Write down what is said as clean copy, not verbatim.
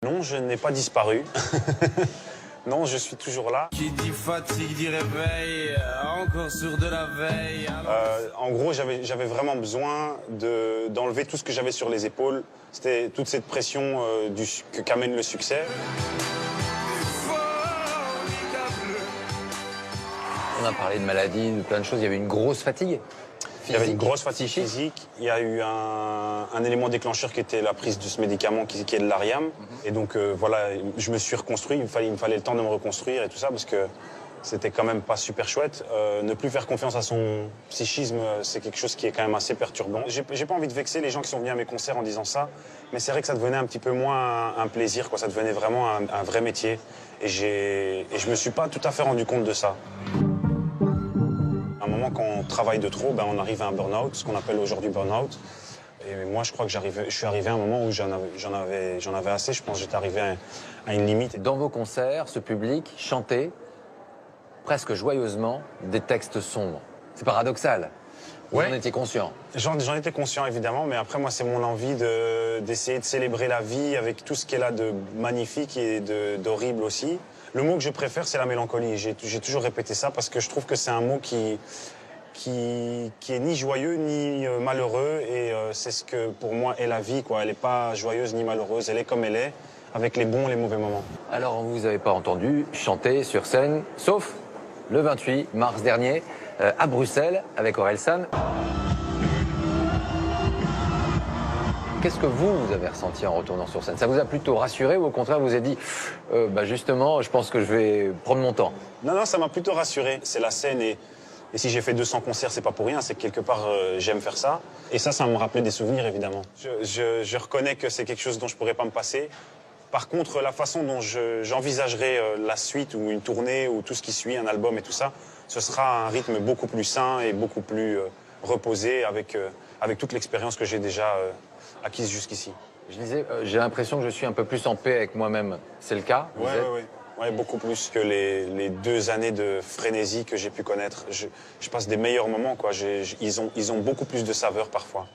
Non, je n'ai pas disparu. Non, je suis toujours là. Qui dit fatigue dit réveil, encore sourd de la veille. En gros, j'avais vraiment besoin d'enlever tout ce que j'avais sur les épaules. C'était toute cette pression qu'amène le succès. On a parlé de maladies, de plein de choses. Il y avait une grosse fatigue. Il y avait une grosse fatigue physique. Il y a eu un élément déclencheur qui était la prise de ce médicament qui est de l'Ariam. Et donc voilà, je me suis reconstruit. Il me fallait le temps de me reconstruire et tout ça parce que c'était quand même pas super chouette. Ne plus faire confiance à son psychisme, c'est quelque chose qui est quand même assez perturbant. J'ai pas envie de vexer les gens qui sont venus à mes concerts en disant ça, mais c'est vrai que ça devenait un petit peu moins un plaisir, quoi. Ça devenait vraiment un vrai métier. Et je me suis pas tout à fait rendu compte de ça. À un moment, quand on travaille de trop, on arrive à un burn-out, ce qu'on appelle aujourd'hui burn-out. Et moi, je crois que je suis arrivé à un moment où j'en avais assez. Je pense que j'étais arrivé à une limite. Dans vos concerts, ce public chantait presque joyeusement des textes sombres. C'est paradoxal. Vous en étiez conscient? J'en étais conscient, évidemment, mais après, moi, c'est mon envie d'essayer de célébrer la vie avec tout ce qui est là de magnifique et d'horrible aussi. Le mot que je préfère, c'est la mélancolie. J'ai toujours répété ça parce que je trouve que c'est un mot qui est ni joyeux ni malheureux. Et c'est ce que, pour moi, est la vie, quoi. Elle n'est pas joyeuse ni malheureuse. Elle est comme elle est, avec les bons et les mauvais moments. Alors, on ne vous avait pas entendu chanter sur scène, sauf le 28 mars dernier, à Bruxelles, avec Orelsan. Qu'est-ce que vous avez ressenti en retournant sur scène? Ça vous a plutôt rassuré ou au contraire vous avez dit justement, je pense que je vais prendre mon temps? Non, ça m'a plutôt rassuré. C'est la scène et si j'ai fait 200 concerts, c'est pas pour rien. C'est que quelque part, j'aime faire ça. Et ça me rappelait des souvenirs, évidemment. Je reconnais que c'est quelque chose dont je pourrais pas me passer. Par contre, la façon dont j'envisagerai la suite ou une tournée ou tout ce qui suit, un album et tout ça, ce sera un rythme beaucoup plus sain et beaucoup plus reposé avec toute l'expérience que j'ai déjà acquise jusqu'ici. Je disais, j'ai l'impression que je suis un peu plus en paix avec moi-même. C'est le cas? Oui, beaucoup plus que les 2 années de frénésie que j'ai pu connaître. Je passe des meilleurs moments, quoi. Ils ont beaucoup plus de saveur parfois.